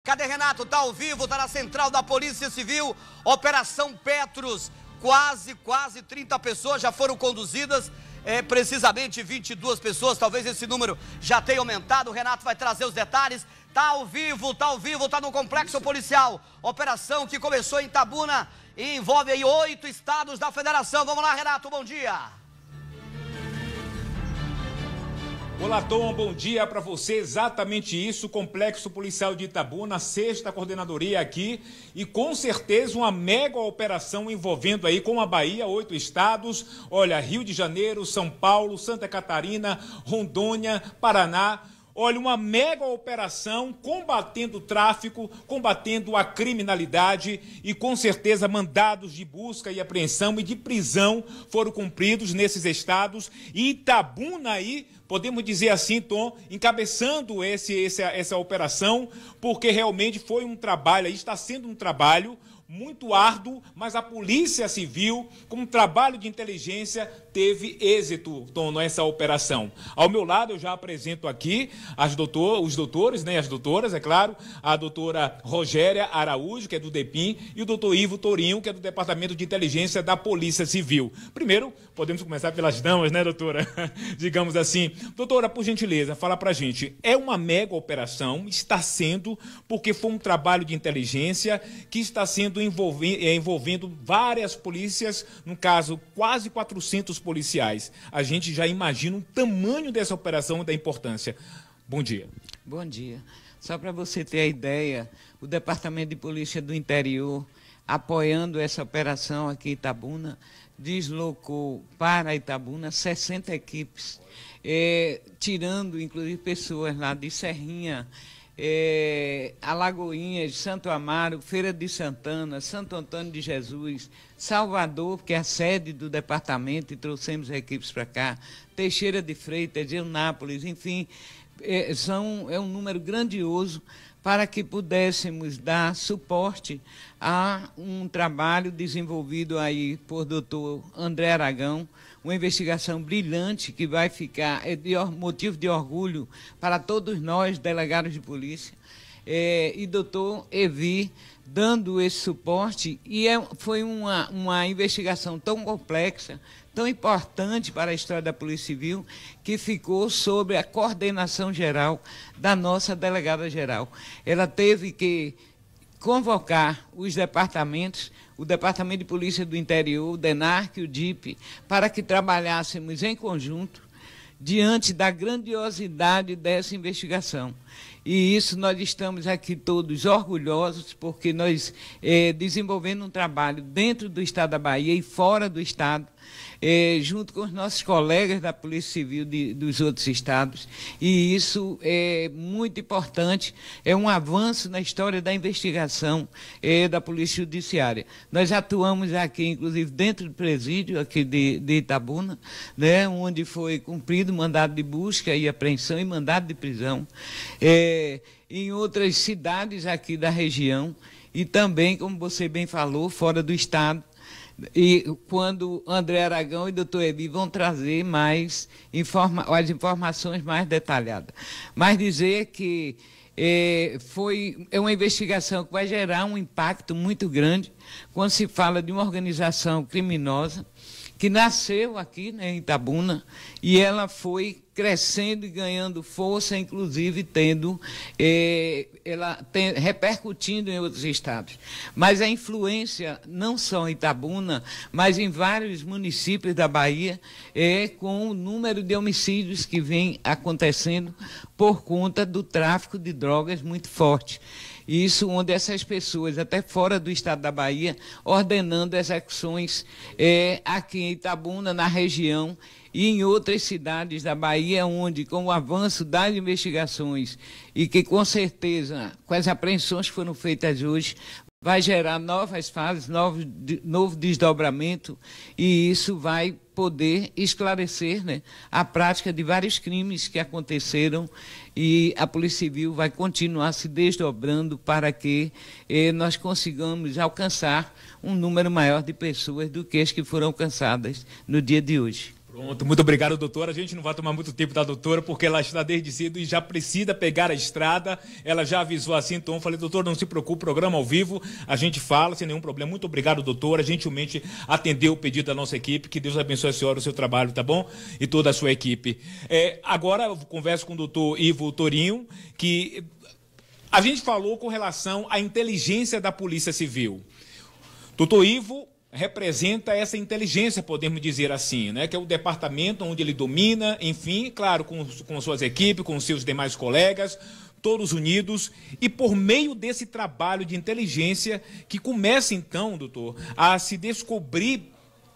Cadê Renato? Tá ao vivo, tá na central da Polícia Civil, Operação Petros. Quase 30 pessoas já foram conduzidas, precisamente 22 pessoas, talvez esse número já tenha aumentado. O Renato vai trazer os detalhes. Tá ao vivo, tá no Complexo Policial. Operação que começou em Itabuna e envolve aí 8 estados da federação. Vamos lá, Renato, bom dia. Olá, Tom, bom dia para você. Exatamente isso, Complexo Policial de Itabuna, 6ª Coordenadoria aqui e com certeza uma mega operação envolvendo aí com a Bahia, 8 estados, olha, Rio de Janeiro, São Paulo, Santa Catarina, Rondônia, Paraná. Olha, uma mega operação combatendo o tráfico, combatendo a criminalidade e com certeza mandados de busca e apreensão e de prisão foram cumpridos nesses estados. E Itabuna aí, podemos dizer assim, Tom, encabeçando essa operação, porque realmente foi um trabalho, aí está sendo um trabalho muito árduo, mas a Polícia Civil, com um trabalho de inteligência, teve êxito, Tom, nessa operação. Ao meu lado, eu já apresento aqui os doutores, né, as doutoras, é claro, a doutora Rogéria Araújo, que é do DEPIM, e o doutor Ivo Torinho, que é do Departamento de Inteligência da Polícia Civil. Primeiro, podemos começar pelas damas, né, doutora? Digamos assim. Doutora, por gentileza, fala pra gente, é uma mega operação, está sendo, porque foi um trabalho de inteligência que está sendo envolvendo várias polícias, no caso, quase 400 policiais. A gente já imagina o tamanho dessa operação e da importância. Bom dia. Bom dia. Só para você ter a ideia, o Departamento de Polícia do Interior, apoiando essa operação aqui em Itabuna, deslocou para Itabuna 60 equipes, tirando, inclusive, pessoas lá de Serrinha, Alagoinhas, Santo Amaro, Feira de Santana, Santo Antônio de Jesus, Salvador, que é a sede do departamento, e trouxemos equipes para cá, Teixeira de Freitas, Eunápolis, enfim, é um número grandioso para que pudéssemos dar suporte a um trabalho desenvolvido aí por doutor André Aragão, uma investigação brilhante que vai ficar motivo de orgulho para todos nós, delegados de polícia, e doutor Evi dando esse suporte, e foi uma investigação tão complexa, tão importante para a história da Polícia Civil, que ficou sob a coordenação geral da nossa delegada-geral. Ela teve que convocar os departamentos, o Departamento de Polícia do Interior, o DENARC e o DIP, para que trabalhássemos em conjunto diante da grandiosidade dessa investigação. E isso nós estamos aqui todos orgulhosos, porque nós desenvolvendo um trabalho dentro do Estado da Bahia e fora do Estado, junto com os nossos colegas da Polícia Civil dos outros estados, e isso é muito importante, é um avanço na história da investigação da Polícia Judiciária. Nós atuamos aqui, inclusive, dentro do presídio aqui de Itabuna, né, onde foi cumprido mandado de busca e apreensão e mandado de prisão, em outras cidades aqui da região, e também, como você bem falou, fora do estado. E quando André Aragão e doutor Evi vão trazer mais as informações mais detalhadas. Mas dizer que é uma investigação que vai gerar um impacto muito grande quando se fala de uma organização criminosa que nasceu aqui, né, em Itabuna, e ela foi crescendo e ganhando força, inclusive repercutindo em outros estados. Mas a influência, não só em Itabuna, mas em vários municípios da Bahia, com o número de homicídios que vem acontecendo por conta do tráfico de drogas muito forte. Isso onde essas pessoas, até fora do estado da Bahia, ordenando execuções aqui em Itabuna, na região, e em outras cidades da Bahia, onde, com o avanço das investigações, e que com certeza, com as apreensões que foram feitas hoje, vai gerar novas fases, novo desdobramento, e isso vai poder esclarecer, né, a prática de vários crimes que aconteceram, e a Polícia Civil vai continuar se desdobrando para que nós consigamos alcançar um número maior de pessoas do que as que foram alcançadas no dia de hoje. Pronto, muito obrigado, doutora. A gente não vai tomar muito tempo da doutora, porque ela está desde cedo e já precisa pegar a estrada. Ela já avisou assim, então eu falei, doutor, não se preocupe, programa ao vivo, a gente fala sem nenhum problema. Muito obrigado, doutora. Gentilmente atendeu o pedido da nossa equipe. Que Deus abençoe a senhora, o seu trabalho, tá bom? E toda a sua equipe. Agora eu converso com o doutor Ivo Torinho, que a gente falou com relação à inteligência da Polícia Civil. Doutor Ivo representa essa inteligência, podemos dizer assim, né? Que é o departamento onde ele domina, enfim, claro, com suas equipes, com seus demais colegas, todos unidos, e por meio desse trabalho de inteligência que começa então, doutor, a se descobrir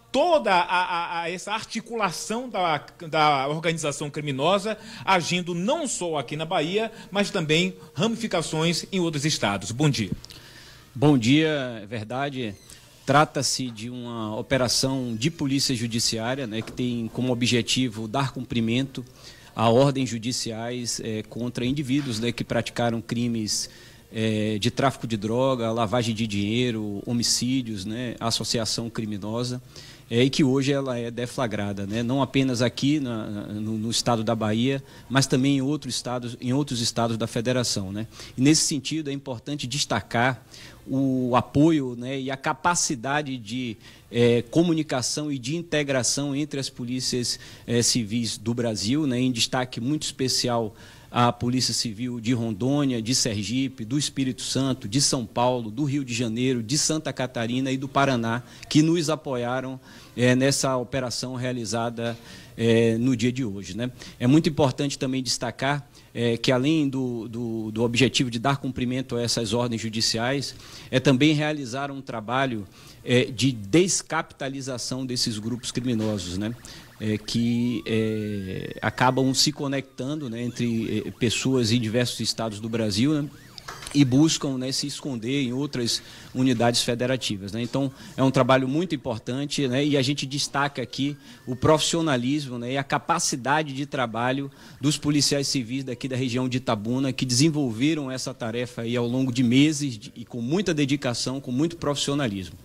toda essa articulação da organização criminosa, agindo não só aqui na Bahia, mas também ramificações em outros estados. Bom dia. Bom dia, é verdade. Trata-se de uma operação de polícia judiciária, né, que tem como objetivo dar cumprimento a ordens judiciais contra indivíduos, né, que praticaram crimes de tráfico de droga, lavagem de dinheiro, homicídios, né, associação criminosa, e que hoje ela é deflagrada, né, não apenas aqui no estado da Bahia, mas também em outros estados da federação, né. E nesse sentido é importante destacar o apoio, né, e a capacidade de comunicação e de integração entre as polícias civis do Brasil, né, em destaque muito especial a Polícia Civil de Rondônia, de Sergipe, do Espírito Santo, de São Paulo, do Rio de Janeiro, de Santa Catarina e do Paraná, que nos apoiaram nessa operação realizada no dia de hoje, né. É muito importante também destacar que além do objetivo de dar cumprimento a essas ordens judiciais, também realizar um trabalho de descapitalização desses grupos criminosos, né? Que acabam se conectando, né, entre pessoas em diversos estados do Brasil, né, e buscam, né, se esconder em outras unidades federativas, né? Então, é um trabalho muito importante, né, e a gente destaca aqui o profissionalismo, né, e a capacidade de trabalho dos policiais civis daqui da região de Itabuna, que desenvolveram essa tarefa aí ao longo de meses e com muita dedicação, com muito profissionalismo.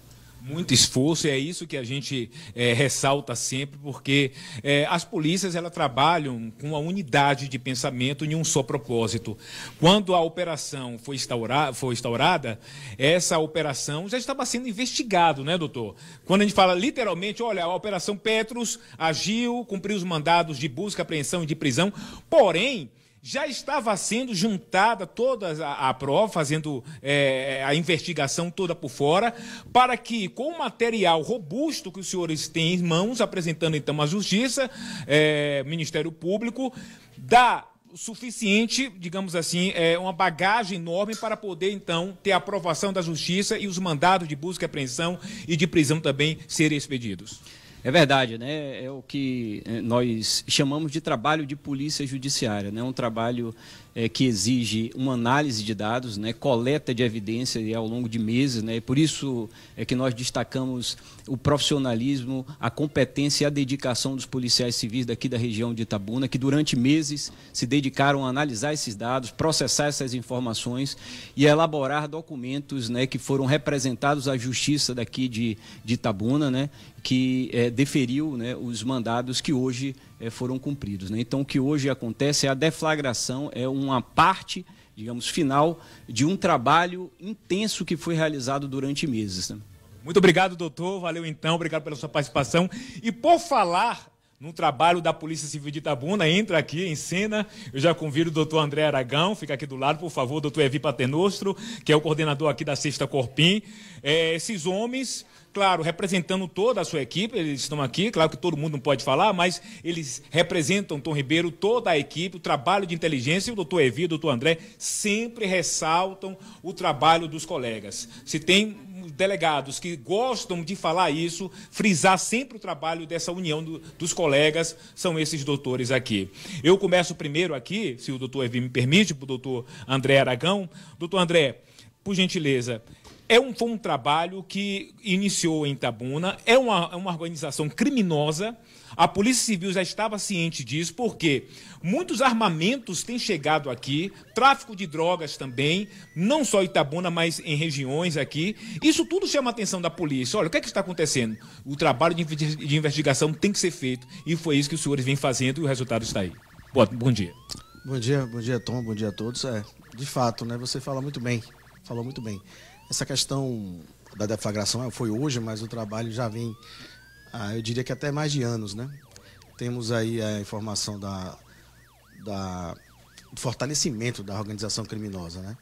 Muito esforço, e é isso que a gente ressalta sempre, porque as polícias elas trabalham com uma unidade de pensamento em um só propósito. Quando a operação foi instaurada, essa operação já estava sendo investigada, né, doutor? Quando a gente fala literalmente, olha, a Operação Petros agiu, cumpriu os mandados de busca, apreensão e de prisão, porém, já estava sendo juntada toda a prova, fazendo a investigação toda por fora, para que, com o material robusto que os senhores têm em mãos, apresentando então à Justiça, Ministério Público, dá o suficiente, digamos assim, uma bagagem enorme para poder então ter a aprovação da Justiça e os mandados de busca, apreensão e de prisão também serem expedidos. É verdade, né? É o que nós chamamos de trabalho de polícia judiciária, né? Um trabalho que exige uma análise de dados, né? Coleta de evidência ao longo de meses, né? E por isso é que nós destacamos o profissionalismo, a competência e a dedicação dos policiais civis daqui da região de Itabuna, que durante meses se dedicaram a analisar esses dados, processar essas informações e elaborar documentos, né, que foram representados à Justiça daqui de Itabuna, né, que deferiu, né, os mandados que hoje foram cumpridos, né? Então, o que hoje acontece é a deflagração, é uma parte, digamos, final de um trabalho intenso que foi realizado durante meses, né? Muito obrigado, doutor. Valeu, então. Obrigado pela sua participação. E por falar no trabalho da Polícia Civil de Itabuna, entra aqui em cena, eu já convido o doutor André Aragão, fica aqui do lado, por favor, doutor Evi Paternostro, que é o coordenador aqui da 6ª Corpim. Esses homens, claro, representando toda a sua equipe, eles estão aqui, claro que todo mundo não pode falar, mas eles representam, Tom Ribeiro, toda a equipe, o trabalho de inteligência, e o doutor Evi, o doutor André, sempre ressaltam o trabalho dos colegas. Se tem delegados que gostam de falar isso, frisar sempre o trabalho dessa união dos colegas, são esses doutores aqui. Eu começo primeiro aqui, se o doutor Evi me permite, para o doutor André Aragão. Doutor André, por gentileza, foi um trabalho que iniciou em Itabuna, é uma organização criminosa. A Polícia Civil já estava ciente disso, porque muitos armamentos têm chegado aqui, tráfico de drogas também, não só em Itabuna, mas em regiões aqui. Isso tudo chama a atenção da polícia. Olha, o que é que está acontecendo? O trabalho de investigação tem que ser feito, e foi isso que os senhores vêm fazendo, e o resultado está aí. Bom dia. Bom dia, Tom, bom dia a todos. De fato, né, você falou muito bem. Essa questão da deflagração foi hoje, mas o trabalho já vem, eu diria que até mais de anos, né? Temos aí a informação do fortalecimento da organização criminosa, né?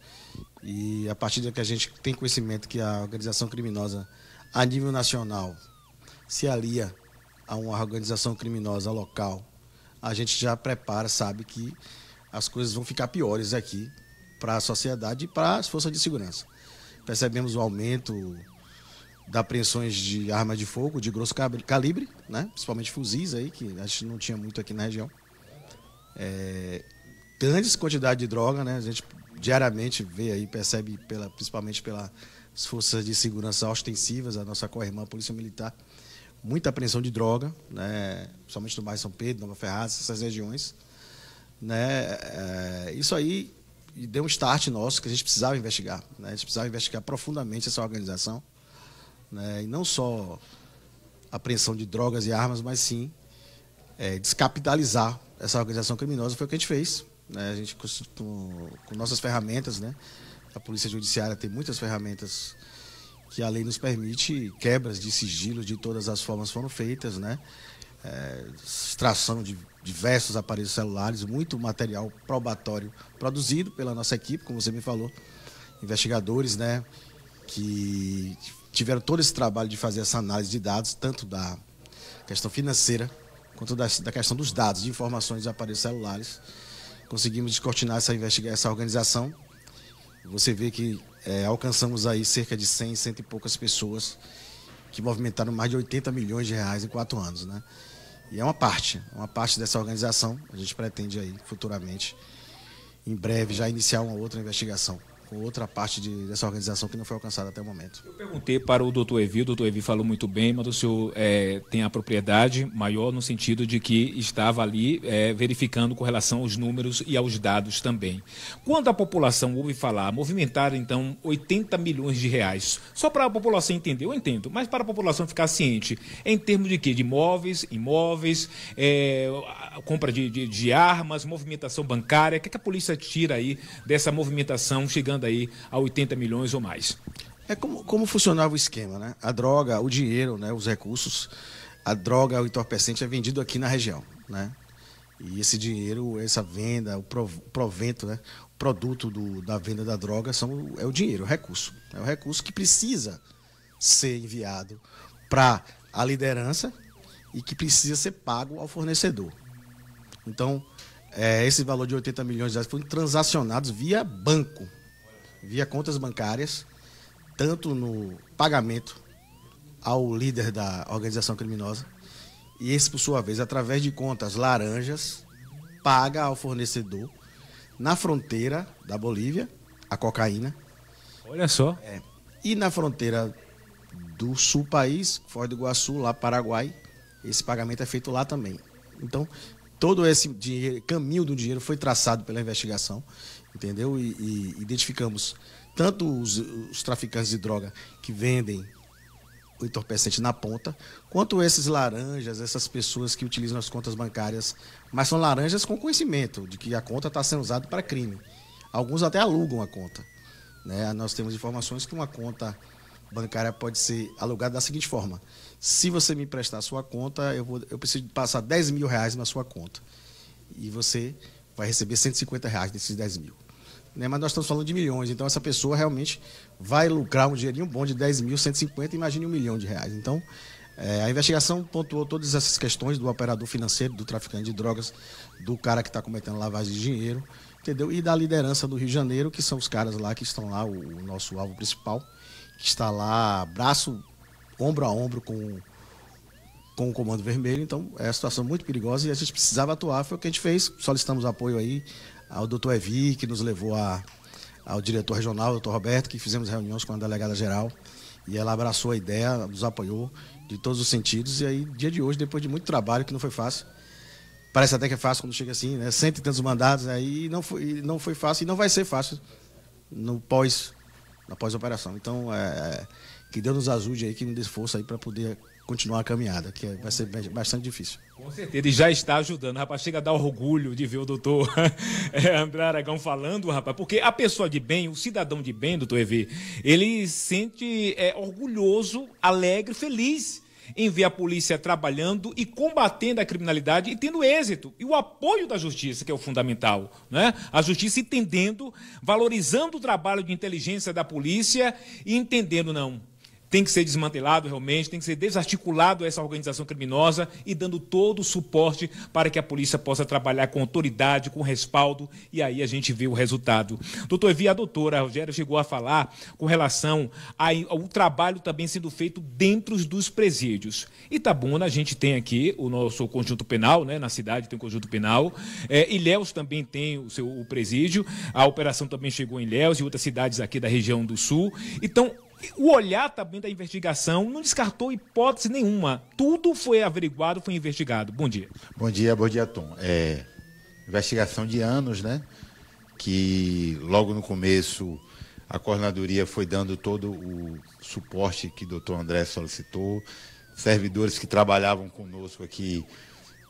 E a partir de que a gente tem conhecimento que a organização criminosa a nível nacional se alia a uma organização criminosa local, a gente já prepara, sabe que as coisas vão ficar piores aqui para a sociedade e para as forças de segurança. Percebemos o aumento das apreensões de armas de fogo de grosso calibre, né? Principalmente fuzis, aí, que a gente não tinha muito aqui na região. Grandes quantidades de droga, né? A gente diariamente vê aí, percebe principalmente pelas forças de segurança ostensivas, a nossa co-irmã, a Polícia Militar, muita apreensão de droga, né? Principalmente no bairro São Pedro, Nova Ferraz, essas regiões, né? Isso aí deu um start nosso que a gente precisava investigar, né? A gente precisava investigar profundamente essa organização, né? E não só a apreensão de drogas e armas, mas sim descapitalizar essa organização criminosa. Foi o que a gente fez, né? A gente, com nossas ferramentas, né? A Polícia Judiciária tem muitas ferramentas que a lei nos permite, quebras de sigilo de todas as formas foram feitas, né? Extração de diversos aparelhos celulares, muito material probatório produzido pela nossa equipe, como você me falou, investigadores, né, que tiveram todo esse trabalho de fazer essa análise de dados, tanto da questão financeira quanto da questão dos dados, de informações de aparelhos celulares. Conseguimos descortinar essa organização. Você vê que alcançamos aí cerca de 100 e poucas pessoas que movimentaram mais de 80 milhões de reais em 4 anos, né? E é uma parte dessa organização. A gente pretende aí, futuramente, em breve, já iniciar uma outra investigação com outra parte dessa organização que não foi alcançada até o momento. Eu perguntei para o doutor Evi falou muito bem, mas o senhor tem a propriedade maior no sentido de que estava ali verificando com relação aos números e aos dados também. Quando a população ouve falar, movimentaram então 80 milhões de reais, só para a população entender, eu entendo, mas para a população ficar ciente, em termos de quê? De imóveis, compra de armas, movimentação bancária, o que a polícia tira aí dessa movimentação chegando aí a 80 milhões ou mais? Como funcionava o esquema, né? A droga, o dinheiro, né? Os recursos, a droga, o entorpecente é vendido aqui na região, né? E esse dinheiro, essa venda, o provento, né? O produto da venda da droga é o dinheiro, o recurso. É o recurso que precisa ser enviado para a liderança e que precisa ser pago ao fornecedor. Então, esse valor de 80 milhões de reais foram transacionados via banco, via contas bancárias, tanto no pagamento ao líder da organização criminosa, e esse, por sua vez, através de contas laranjas, paga ao fornecedor na fronteira da Bolívia, a cocaína. Olha só. E na fronteira do sul país, Foz do Iguaçu, lá Paraguai, esse pagamento é feito lá também. Então, todo esse dinheiro, caminho do dinheiro foi traçado pela investigação, entendeu? E identificamos tanto os traficantes de droga que vendem o entorpecente na ponta, quanto esses laranjas, essas pessoas que utilizam as contas bancárias, mas são laranjas com conhecimento de que a conta está sendo usada para crime. Alguns até alugam a conta, né? Nós temos informações que uma conta bancária pode ser alugada da seguinte forma: se você me prestar a sua conta, eu preciso passar 10 mil reais na sua conta, e você vai receber 150 reais desses 10 mil. Mas nós estamos falando de milhões, então essa pessoa realmente vai lucrar um dinheirinho bom de 10 mil, 150, imagine R$1 milhão. Então, a investigação pontuou todas essas questões do operador financeiro, do traficante de drogas, do cara que está cometendo lavagem de dinheiro, entendeu? E da liderança do Rio de Janeiro, que são os caras lá que estão lá, o nosso alvo principal, que está lá, ombro a ombro com o Comando Vermelho. Então, é uma situação muito perigosa e a gente precisava atuar. Foi o que a gente fez. Solicitamos apoio aí ao doutor Evi, que nos levou a ao diretor regional, doutor Roberto, que fizemos reuniões com a delegada geral, e ela abraçou a ideia, nos apoiou de todos os sentidos, e aí, dia de hoje, depois de muito trabalho, que não foi fácil, parece até que é fácil quando chega assim, né? 100 e tantos mandados, aí não foi fácil e não vai ser fácil na pós-operação. Então, que Deus nos ajude aí, que nos dê força aí para poder continuar a caminhada, que vai ser bastante difícil. Com certeza, ele já está ajudando, rapaz, chega a dar orgulho de ver o doutor André Aragão falando, rapaz, porque a pessoa de bem, o cidadão de bem, doutor Evi, ele sente orgulhoso, alegre, feliz em ver a polícia trabalhando e combatendo a criminalidade e tendo êxito. E o apoio da justiça, que é o fundamental, né? A justiça entendendo, valorizando o trabalho de inteligência da polícia e entendendo, não, tem que ser desmantelado realmente, tem que ser desarticulado essa organização criminosa e dando todo o suporte para que a polícia possa trabalhar com autoridade, com respaldo, e aí a gente vê o resultado. Doutor Evi, a doutora Rogéria chegou a falar com relação ao trabalho também sendo feito dentro dos presídios. Itabuna, a gente tem aqui o nosso conjunto penal, né? Na cidade tem o conjunto penal, Ilhéus também tem o presídio, a operação também chegou em Ilhéus e outras cidades aqui da região do Sul. Então, o olhar também da investigação não descartou hipótese nenhuma. Tudo foi averiguado, foi investigado. Bom dia. Bom dia, Tom. Investigação de anos, né? Que logo no começo a coordenadoria foi dando todo o suporte que o doutor André solicitou. Servidores que trabalhavam conosco aqui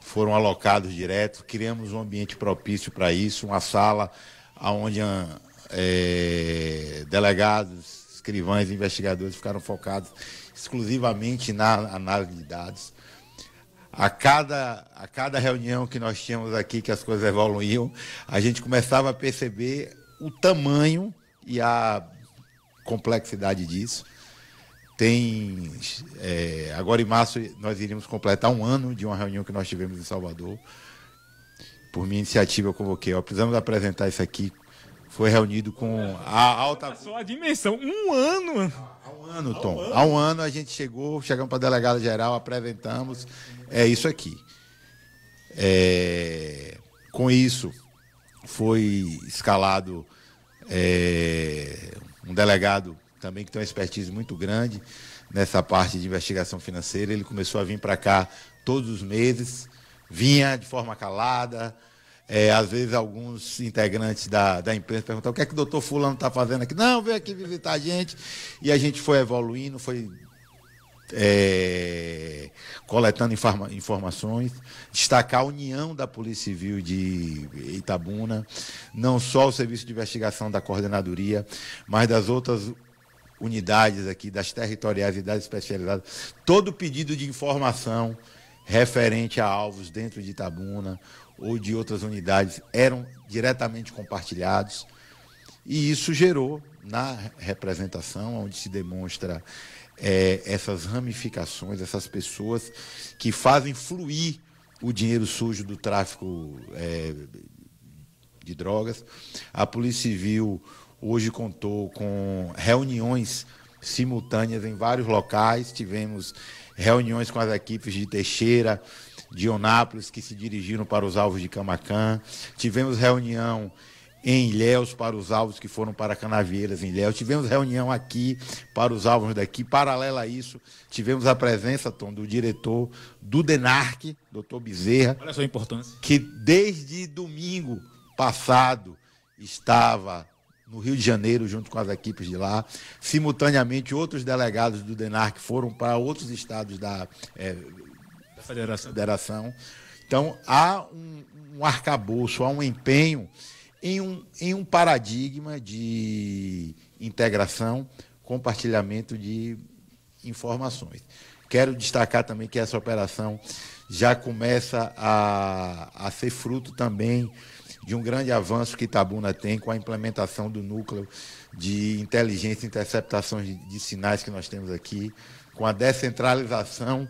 foram alocados direto. Criamos um ambiente propício para isso, uma sala onde delegados, escrivães e investigadores ficaram focados exclusivamente na análise de dados. A cada reunião que nós tínhamos aqui, que as coisas evoluíam, a gente começava a perceber o tamanho e a complexidade disso. Agora em março nós iríamos completar 1 ano de uma reunião que nós tivemos em Salvador. Por minha iniciativa eu convoquei, precisamos apresentar isso aqui. Foi reunido com a alta... Só a dimensão, 1 ano. Há 1 ano, Tom. Há 1 ano a gente chegamos para a delegada geral, apresentamos. É isso aqui. Com isso, foi escalado um delegado também que tem uma expertise muito grande nessa parte de investigação financeira. Ele começou a vir para cá todos os meses, vinha de forma calada. Às vezes alguns integrantes da imprensa perguntam: o que é que o doutor fulano está fazendo aqui? Não, veio aqui visitar a gente. E a gente foi evoluindo, foi coletando informações, destacar a união da Polícia Civil de Itabuna, não só o Serviço de Investigação da Coordenadoria, mas das outras unidades aqui, das territoriais e das especializadas. Todo pedido de informação referente a alvos dentro de Itabuna ou de outras unidades eram diretamente compartilhados, e isso gerou, na representação, onde se demonstra essas ramificações, essas pessoas que fazem fluir o dinheiro sujo do tráfico de drogas. A Polícia Civil hoje contou com reuniões simultâneas em vários locais, tivemos reuniões com as equipes de Teixeira, de Onápolis, que se dirigiram para os alvos de Camaquã. Tivemos reunião em Ilhéus para os alvos que foram para Canavieiras, em Ilhéus. Tivemos reunião aqui para os alvos daqui. Paralela a isso, tivemos a presença, Tom, do diretor do DENARC, doutor Bezerra. Olha só a importância. Que desde domingo passado estava no Rio de Janeiro, junto com as equipes de lá. Simultaneamente, outros delegados do DENARC foram para outros estados da Federação. Então, há um arcabouço, há um empenho em um paradigma de integração, compartilhamento de informações. Quero destacar também que essa operação já começa a ser fruto também de um grande avanço que Itabuna tem com a implementação do núcleo de inteligência e interceptação de sinais que nós temos aqui, com a descentralização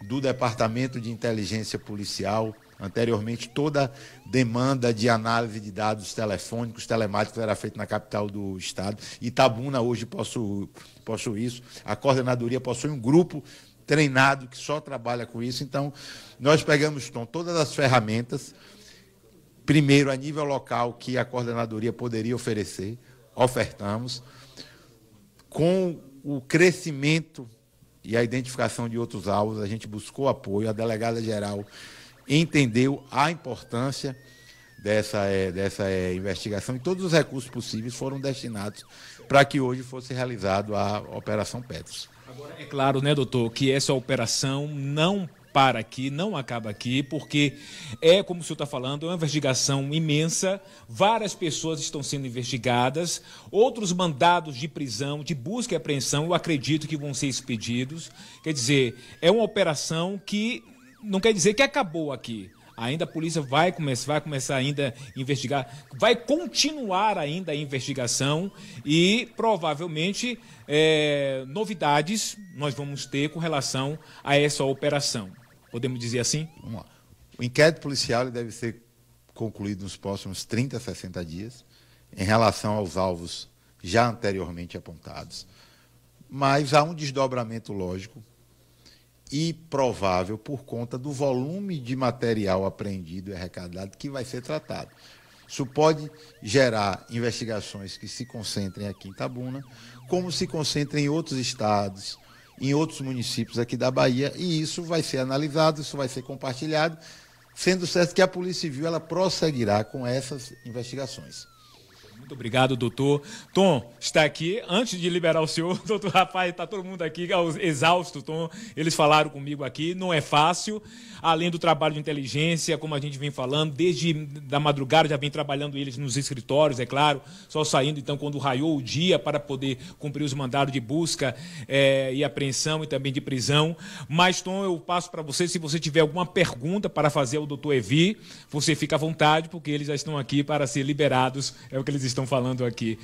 do Departamento de Inteligência Policial. Anteriormente, toda demanda de análise de dados telefônicos, telemáticos, era feita na capital do estado. Itabuna hoje possui isso. A coordenadoria possui um grupo treinado que só trabalha com isso. Então, nós pegamos, Tom, todas as ferramentas, primeiro a nível local, que a coordenadoria poderia oferecer, ofertamos. Com o crescimento e a identificação de outros alvos, a gente buscou apoio, a delegada-geral entendeu a importância dessa investigação e todos os recursos possíveis foram destinados para que hoje fosse realizado a Operação Petros. Agora, é claro, né, doutor, que essa operação não para aqui, não acaba aqui, porque é, como o senhor está falando, é uma investigação imensa, várias pessoas estão sendo investigadas, outros mandados de prisão, de busca e apreensão, eu acredito que vão ser expedidos. Quer dizer, é uma operação que não quer dizer que acabou aqui. Ainda a polícia vai começar ainda a investigar, vai continuar ainda a investigação e provavelmente novidades nós vamos ter com relação a essa operação. Podemos dizer assim? Vamos lá. O inquérito policial deve ser concluído nos próximos 30 a 60 dias, em relação aos alvos já anteriormente apontados. Mas há um desdobramento lógico e provável por conta do volume de material apreendido e arrecadado que vai ser tratado. Isso pode gerar investigações que se concentrem aqui em Itabuna, como se concentrem em outros estados, em outros municípios aqui da Bahia, e isso vai ser analisado, isso vai ser compartilhado, sendo certo que a Polícia Civil ela prosseguirá com essas investigações. Muito obrigado, doutor. Tom está aqui. Antes de liberar o senhor, doutor, rapaz, está todo mundo aqui exausto, Tom. Eles falaram comigo aqui, não é fácil. Além do trabalho de inteligência, como a gente vem falando, desde da madrugada já vem trabalhando eles nos escritórios, é claro, só saindo então quando raiou o dia para poder cumprir os mandados de busca e apreensão e também de prisão. Mas, Tom, eu passo para você, se você tiver alguma pergunta para fazer ao doutor Evi, você fica à vontade, porque eles já estão aqui para ser liberados, é o que eles estão falando aqui.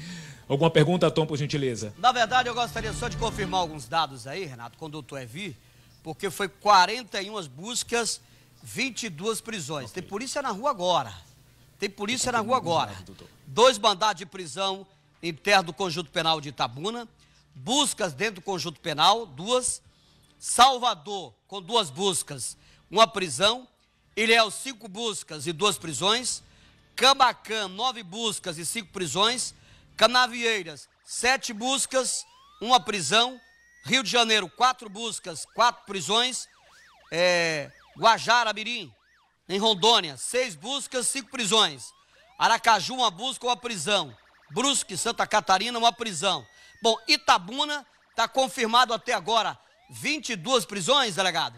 Alguma pergunta, Tom, por gentileza? Na verdade, eu gostaria só de confirmar alguns dados aí, Renato, com o doutor Evi, porque foi 41 buscas, 22 prisões. Okay. Tem polícia na rua agora. Tem polícia na rua agora. 2 mandados de prisão interno do Conjunto Penal de Itabuna, buscas dentro do Conjunto Penal, 2, Salvador, com 2 buscas, 1 prisão, Ilhéus, 5 buscas e 2 prisões, Camacan, 9 buscas e 5 prisões, Canavieiras, 7 buscas, 1 prisão, Rio de Janeiro, 4 buscas, 4 prisões, Guajara, Mirim, em Rondônia, 6 buscas, 5 prisões, Aracaju, 1 busca, 1 prisão, Brusque, Santa Catarina, 1 prisão. Bom, Itabuna está confirmado até agora 22 prisões, delegado?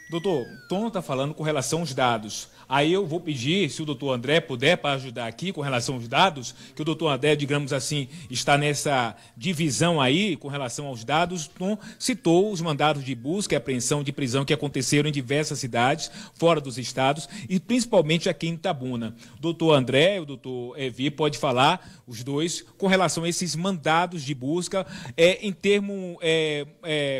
Doutor, Tom está falando com relação aos dados. Aí eu vou pedir, se o doutor André puder, para ajudar aqui com relação aos dados, que o doutor André, digamos assim, está nessa divisão aí com relação aos dados. Tom citou os mandados de busca e apreensão de prisão que aconteceram em diversas cidades, fora dos estados, e principalmente aqui em Itabuna. O doutor André e o doutor Evi pode falar, os dois, com relação a esses mandados de busca, em termo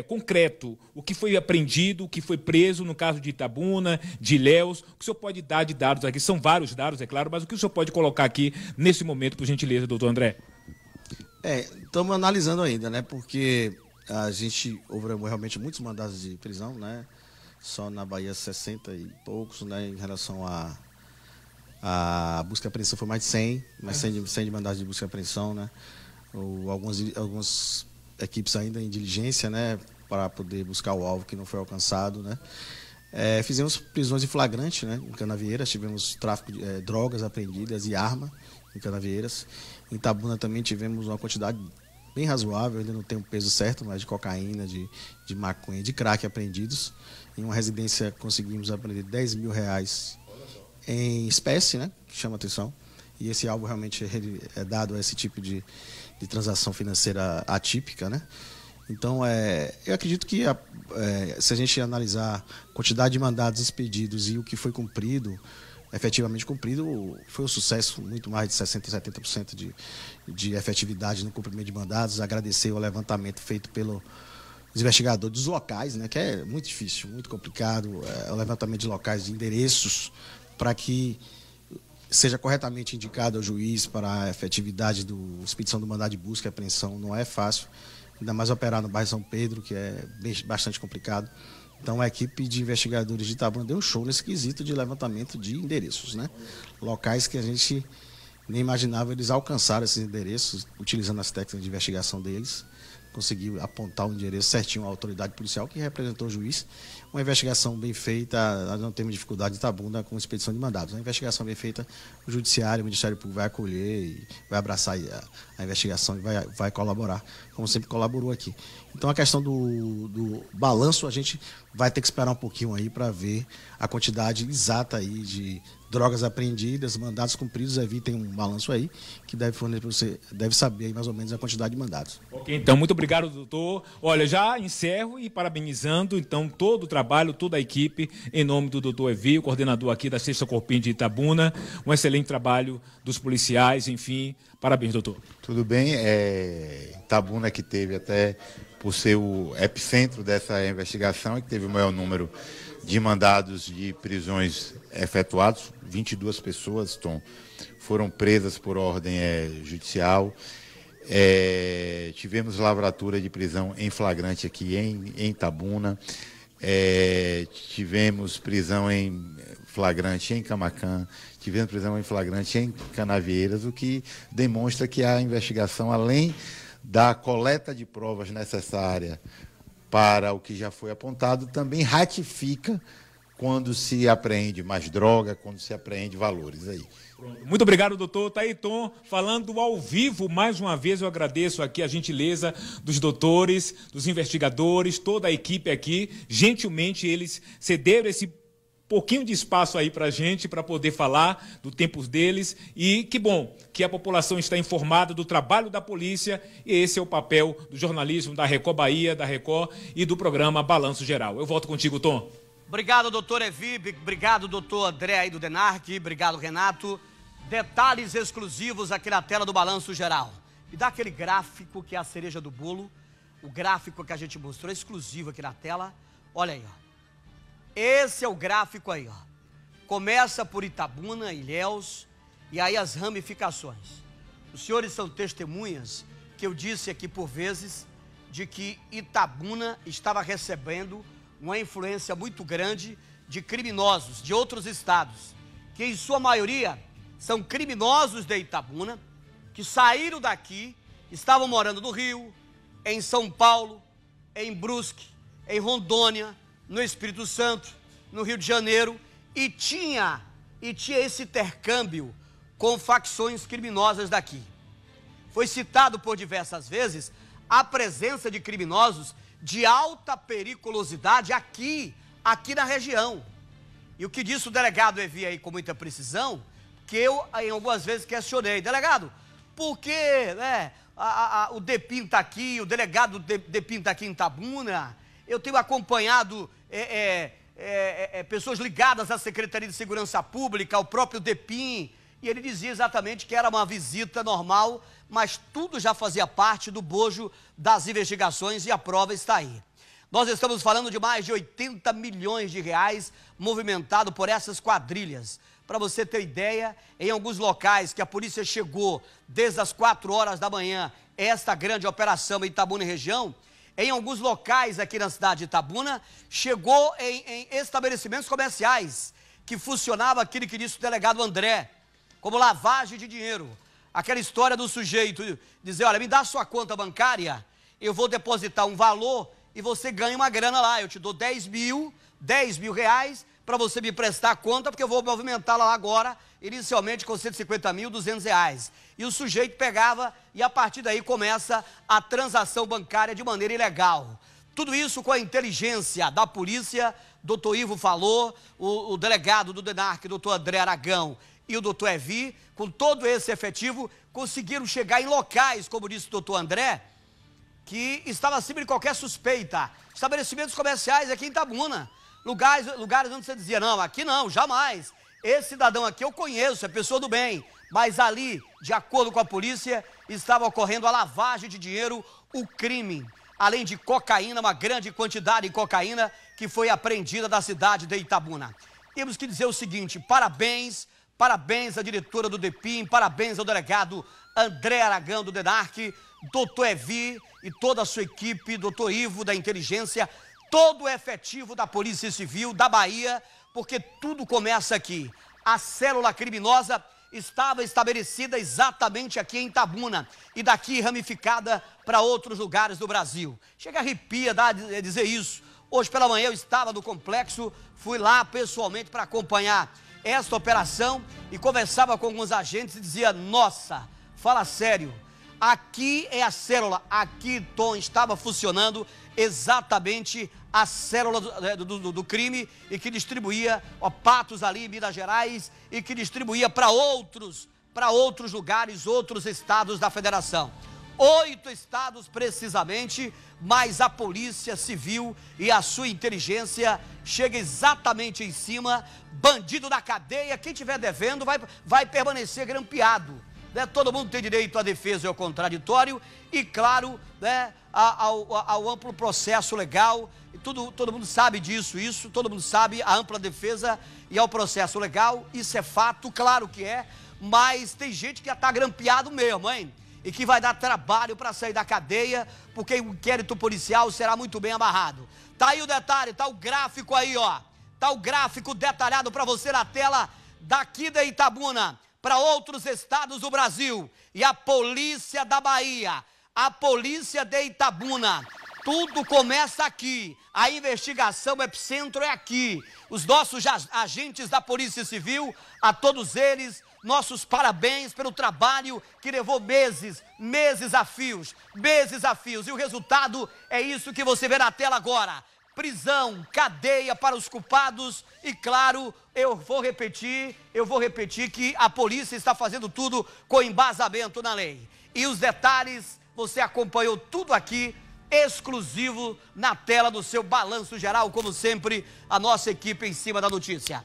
concreto, o que foi apreendido, o que foi preso no caso de Itabuna, de Ilhéus, o que o senhor pode dar de dados aqui? São vários dados, é claro, mas o que o senhor pode colocar aqui nesse momento, por gentileza, doutor André? Estamos analisando ainda, né? Porque houve realmente muitos mandados de prisão, né? Só na Bahia 60 e poucos, né? Em relação a busca e apreensão foi mais de 100, mas 100 de mandados de busca e apreensão, né? Algumas equipes ainda em diligência, né? Para poder buscar o alvo que não foi alcançado, né? Fizemos prisões em flagrante, né, em Canavieiras, tivemos tráfico de drogas apreendidas e arma em Canavieiras. Em Itabuna também tivemos uma quantidade bem razoável, ainda não tem um peso certo, mas de cocaína, de maconha, de crack apreendidos. Em uma residência conseguimos apreender R$10 mil em espécie, né, que chama atenção. E esse alvo realmente é dado a esse tipo de transação financeira atípica, né? Então, eu acredito que se a gente analisar a quantidade de mandados expedidos e o que foi cumprido, efetivamente cumprido, foi um sucesso, muito mais de 60% e 70% de efetividade no cumprimento de mandados. Agradecer o levantamento feito pelos investigadores dos locais, né, que é muito difícil, muito complicado, o levantamento de locais, de endereços, para que seja corretamente indicado ao juiz para a efetividade da expedição do mandado de busca e apreensão. Não é fácil. Ainda mais operar no bairro São Pedro, que é bastante complicado. Então a equipe de investigadores de Itabuna deu um show nesse quesito de levantamento de endereços, né? Locais que a gente nem imaginava eles alcançaram esses endereços, utilizando as técnicas de investigação deles. Conseguiu apontar o endereço certinho à autoridade policial que representou o juiz. Uma investigação bem feita, nós não temos dificuldade de Itabuna com expedição de mandados. Uma investigação bem feita, o Judiciário, o Ministério Público vai acolher e vai abraçar a investigação e vai colaborar, como sempre colaborou aqui. Então a questão do balanço, a gente vai ter que esperar um pouquinho aí para ver a quantidade exata aí de drogas apreendidas, mandados cumpridos. Tem um balanço aí que deve fornecer, você deve saber aí mais ou menos a quantidade de mandados. Ok, então, muito obrigado, doutor. Olha, já encerro e parabenizando, então, todo o trabalho, toda a equipe, em nome do doutor Evi, o coordenador aqui da 6ª Corpim de Itabuna. Um excelente trabalho dos policiais, enfim. Parabéns, doutor. Tudo bem. Itabuna que teve até, por ser o epicentro dessa investigação, e que teve o maior número de mandados de prisões efetuados. 22 pessoas, Tom, foram presas por ordem judicial. Tivemos lavratura de prisão em flagrante aqui em Itabuna. Tivemos prisão em flagrante em Camaquã. Tivemos prisão em flagrante em Canavieiras, o que demonstra que a investigação, além da coleta de provas necessária para o que já foi apontado, também ratifica quando se apreende mais droga, quando se apreende valores aí. Muito obrigado, doutor. Tá aí, Tom, falando ao vivo. Mais uma vez eu agradeço aqui a gentileza dos doutores, dos investigadores, toda a equipe aqui. Gentilmente eles cederam esse pouquinho de espaço aí para a gente, para poder falar do tempo deles. E que bom que a população está informada do trabalho da polícia, e esse é o papel do jornalismo da Record Bahia, da Record e do programa Balanço Geral. Eu volto contigo, Tom. Obrigado, doutor Evi, obrigado, doutor André aí do DENARC, obrigado, Renato. Detalhes exclusivos aqui na tela do Balanço Geral. Me dá aquele gráfico que é a cereja do bolo, o gráfico que a gente mostrou, exclusivo aqui na tela. Olha aí, ó. Esse é o gráfico aí, ó. Começa por Itabuna, Ilhéus, e aí as ramificações. Os senhores são testemunhas que eu disse aqui por vezes de que Itabuna estava recebendo uma influência muito grande de criminosos de outros estados, que em sua maioria são criminosos de Itabuna, que saíram daqui, estavam morando no Rio, em São Paulo, em Brusque, em Rondônia, no Espírito Santo, no Rio de Janeiro, e tinha esse intercâmbio com facções criminosas daqui. Foi citado por diversas vezes a presença de criminosos de alta periculosidade aqui na região. E o que disse o delegado Evi aí com muita precisão, que eu em algumas vezes questionei: delegado, por que, né, o DEPIN está aqui, o delegado DEPIN está aqui em Itabuna? Eu tenho acompanhado pessoas ligadas à Secretaria de Segurança Pública, ao próprio DEPIN, e ele dizia exatamente que era uma visita normal, mas tudo já fazia parte do bojo das investigações, e a prova está aí. Nós estamos falando de mais de 80 milhões de reais movimentado por essas quadrilhas. Para você ter ideia, em alguns locais que a polícia chegou desde as 4 horas da manhã, esta grande operação em Itabuna e região, em alguns locais aqui na cidade de Itabuna, chegou em estabelecimentos comerciais que funcionava aquilo que disse o delegado André, como lavagem de dinheiro. Aquela história do sujeito dizer: olha, me dá a sua conta bancária, eu vou depositar um valor e você ganha uma grana lá, eu te dou 10 mil reais para você me prestar a conta, porque eu vou movimentá-la lá agora, inicialmente com 150 mil, 200 reais. E o sujeito pegava e a partir daí começa a transação bancária de maneira ilegal. Tudo isso com a inteligência da polícia, doutor Ivo falou, o delegado do DENARC, doutor André Aragão, e o doutor Evi, com todo esse efetivo, conseguiram chegar em locais, como disse o doutor André, que estava acima de qualquer suspeita. Estabelecimentos comerciais aqui em Itabuna, lugares onde você dizia: não, aqui não, jamais. Esse cidadão aqui eu conheço, é pessoa do bem. Mas ali, de acordo com a polícia, estava ocorrendo a lavagem de dinheiro, o crime. Além de cocaína, uma grande quantidade de cocaína que foi apreendida da cidade de Itabuna. Temos que dizer o seguinte: parabéns à diretora do DEPIN, parabéns ao delegado André Aragão do DENARC, doutor Evi e toda a sua equipe, doutor Ivo da inteligência, todo o efetivo da Polícia Civil da Bahia, porque tudo começa aqui. A célula criminosa estava estabelecida exatamente aqui em Itabuna e daqui ramificada para outros lugares do Brasil. Chega a arrepia dizer isso. Hoje pela manhã eu estava no complexo, fui lá pessoalmente para acompanhar esta operação e conversava com alguns agentes e dizia: nossa, fala sério, aqui é a célula, aqui, Tom, estava funcionando exatamente a célula do crime e que distribuía Patos ali em Minas Gerais e que distribuía para outros lugares, outros estados da federação. 8 estados precisamente, mas a Polícia Civil e a sua inteligência chega exatamente em cima. Bandido da cadeia, quem estiver devendo vai permanecer grampeado, né? Todo mundo tem direito à defesa e ao contraditório e, claro, né, ao amplo processo legal. Todo mundo sabe disso, todo mundo sabe, a ampla defesa e ao processo legal, isso é fato, claro que é, mas tem gente que já está grampeado mesmo, hein? E que vai dar trabalho para sair da cadeia, porque o inquérito policial será muito bem amarrado. Tá aí o detalhe, tá o gráfico aí, ó. Tá o gráfico detalhado para você na tela daqui da Itabuna, para outros estados do Brasil. E a Polícia da Bahia, a Polícia de Itabuna, tudo começa aqui. A investigação, o epicentro é aqui. Os nossos agentes da Polícia Civil, a todos eles, nossos parabéns pelo trabalho que levou meses a fios. E o resultado é isso que você vê na tela agora. Prisão, cadeia para os culpados e, claro, eu vou repetir que a polícia está fazendo tudo com embasamento na lei. E os detalhes, você acompanhou tudo aqui, exclusivo na tela do seu Balanço Geral, como sempre, a nossa equipe em cima da notícia.